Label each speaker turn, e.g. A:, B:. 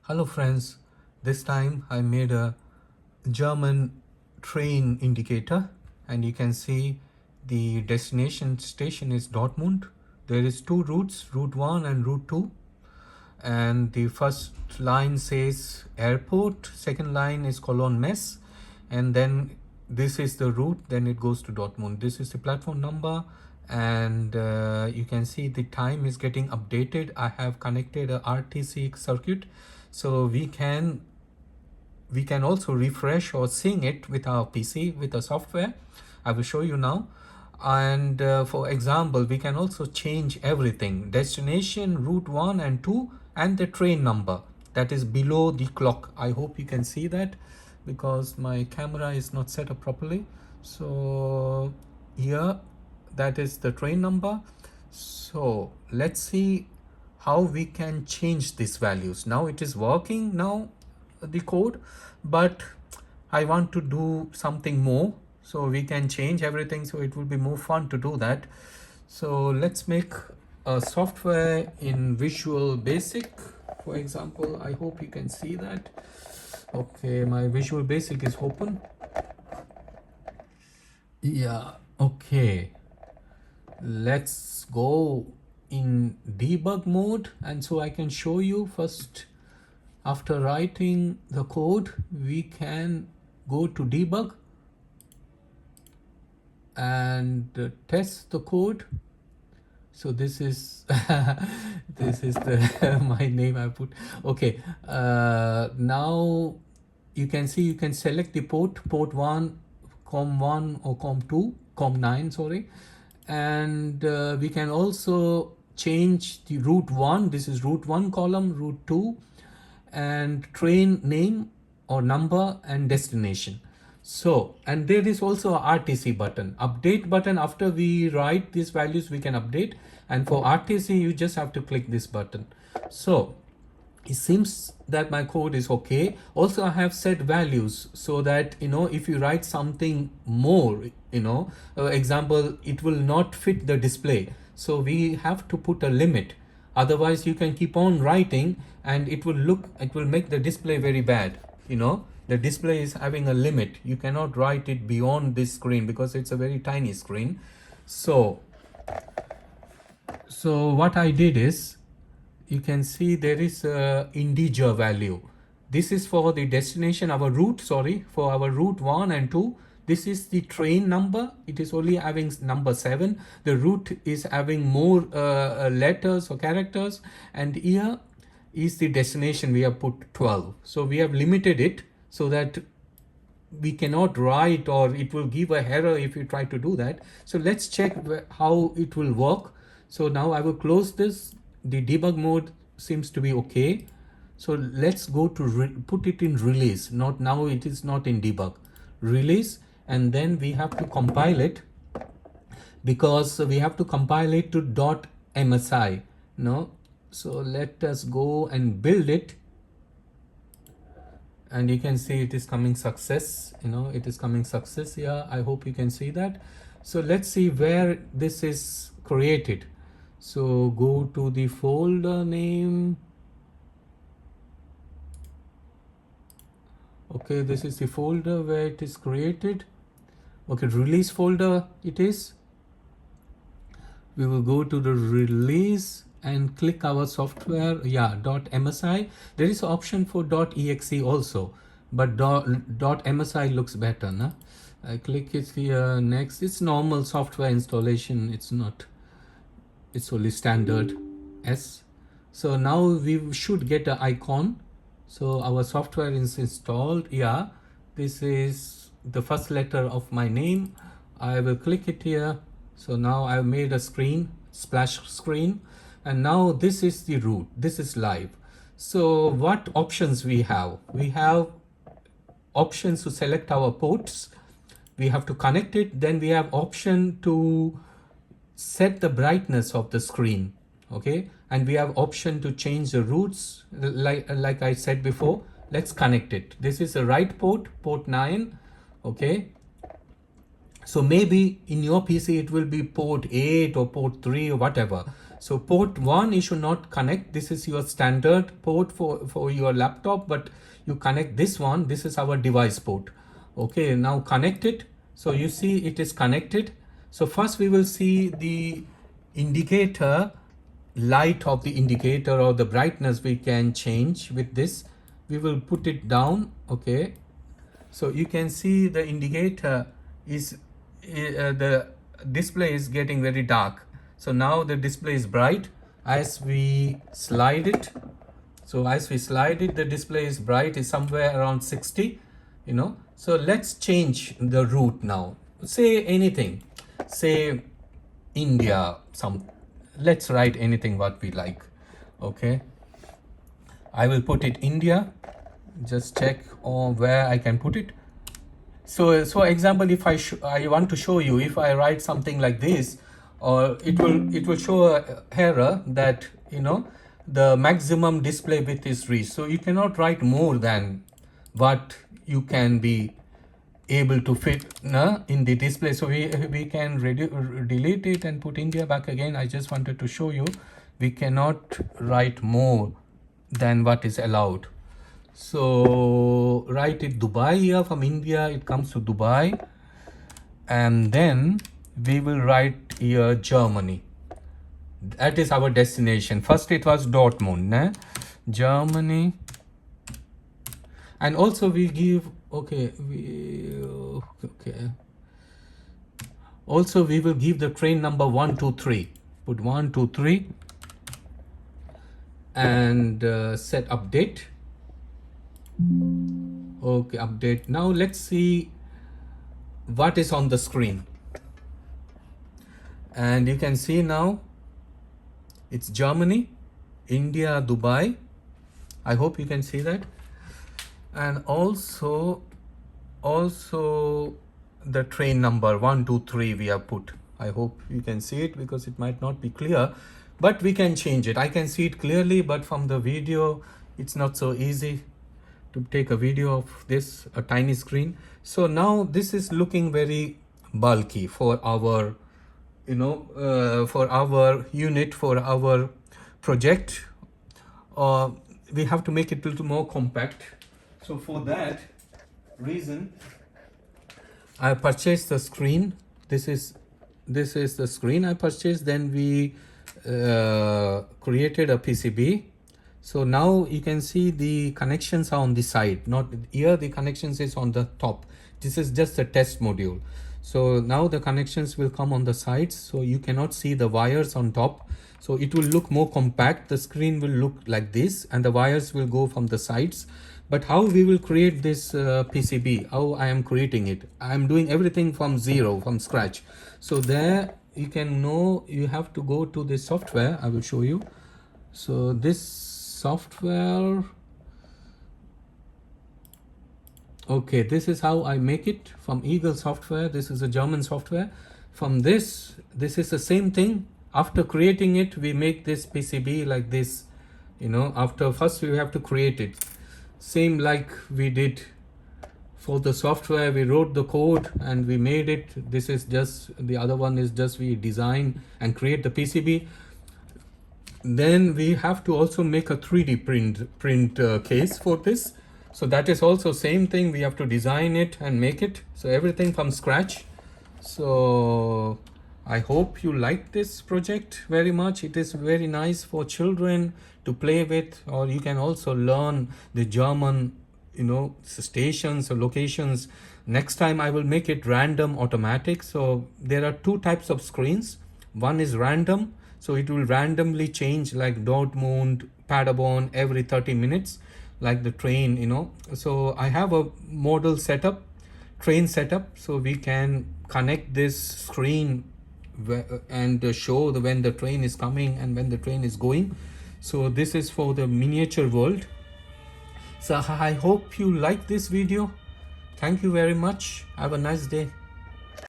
A: Hello friends, this time I made a German train indicator and you can see the destination station is Dortmund. There is two routes, route 1 and route 2, and the first line says airport, second line is Cologne Mess, and then this is the route, then it goes to Dortmund. This is the platform number, and you can see the time is getting updated. I have connected a RTC circuit, so we can also refresh or sing it with our PC with the software. I will show you now. And for example, we can also change everything: destination, route 1 and 2, and the train number that is below the clock. I hope you can see that because my camera is not set up properly. So here, that is the train number. So let's see how we can change these values. Now it is working now, the code, but I want to do something more, so we can change everything, so it will be more fun to do that. So let's make a software in Visual Basic, for example. I hope you can see that. Okay, my Visual Basic is open. Yeah, okay, let's go in debug mode, and so I can show you first. After writing the code, we can go to debug and test the code. So this is this is the my name I put. Okay, now you can see, you can select the port 1, COM1 or COM2, COM9, sorry, and we can also change the route 1. This is route 1 column, route 2, and train name or number and destination. So, and there is also a RTC button, update button. After we write these values, we can update, and for RTC you just have to click this button. So it seems that my code is okay. Also I have set values so that, if you write something more, example, it will not fit the display, so we have to put a limit. Otherwise you can keep on writing and it will make the display very bad. The display is having a limit. You cannot write it beyond this screen because it's a very tiny screen. So what I did is, you can see there is a integer value. This is for the destination, our route, sorry, for our route 1 and 2. This is the train number. It is only having number 7. The route is having more letters or characters, and here is the destination. We have put 12. So we have limited it so that we cannot write, or it will give a error if you try to do that. So let's check how it will work. So now I will close this. The debug mode seems to be okay. So let's go to put it in release. Not now, it is not in debug. Release, and then we have to compile it, because we have to compile it to .msi. No, so let us go and build it, and you can see it is coming success. It is coming success here. I hope you can see that. So let's see where this is created. So go to the folder name. Okay, this is the folder where it is created. Okay, release folder it is. We will go to the release and click our software. Yeah, .msi. There is option for .exe also, but .msi looks better. Nah? I click it here. Next, it's normal software installation. It's not. It's only standard S. So now we should get an icon. So our software is installed. Yeah, this is the first letter of my name. I will click it here. So now I've made a screen, splash screen, and now this is the route. This is live. So what options we have? We have options to select our ports. We have to connect it. Then we have option to set the brightness of the screen. Okay, and we have option to change the routes, like I said before. Let's connect it. This is the right port, port 9. Okay, so maybe in your PC it will be port 8 or port 3 or whatever. So port 1 you should not connect. This is your standard port for your laptop, but you connect this one. This is our device port. Okay, now connect it. So you see it is connected. So first we will see the indicator, light of the indicator or the brightness we can change with this. We will put it down. Okay, so you can see the indicator is the display is getting very dark. So now the display is bright as we slide it. So as we slide it, the display is bright, is somewhere around 60, you know. So let's change the route now. Say anything, say India, let's write anything what we like. Okay, I will put it India. Just check on where I can put it. So example, if I want to show you, if I write something like this, or it will show a error that, you know, the maximum display width is reached. So you cannot write more than what you can be able to fit in the display. So we can delete it and put India back again. I just wanted to show you we cannot write more than what is allowed. So write it Dubai here. From India it comes to Dubai, and then we will write here Germany. That is our destination. First it was Dortmund, Germany, and also we give also we will give the train number 123. Put 123 and set update. Okay, update. Now let's see what is on the screen, and you can see now it's Germany, India, Dubai. I hope you can see that. And also the train number 123 we have put. I hope you can see it because it might not be clear, but we can change it. I can see it clearly, but from the video it's not so easy to take a video of this, a tiny screen. So now this is looking very bulky for our, you know, for our unit, for our project. We have to make it a little more compact. So for that reason, I purchased the screen. This is the screen I purchased. Then we created a PCB. So now you can see the connections are on the side, not here. The connections is on the top. This is just a test module. So now the connections will come on the sides, so you cannot see the wires on top. So it will look more compact. The screen will look like this, and the wires will go from the sides. But how we will create this PCB, how I am creating it, I am doing everything from zero, from scratch. So there you can know, you have to go to the software. I will show you. So this software, okay, this is how I make it from Eagle software. This is a German software. From this is the same thing. After creating it, we make this PCB like this, you know. After first we have to create it, same like we did for the software. We wrote the code and we made it. This is just, the other one is just we design and create the PCB. Then we have to also make a 3D print case for this. So that is also same thing. We have to design it and make it. So everything from scratch. So I hope you like this project very much. It is very nice for children to play with, or you can also learn the German, you know, stations or locations. Next time I will make it random automatic. So there are two types of screens. One is random. So it will randomly change, like Dortmund, Paderborn every 30 minutes, like the train, you know. So I have a model setup, train setup, so we can connect this screen and show when the train is coming and when the train is going. So this is for the miniature world. So I hope you like this video. Thank you very much. Have a nice day.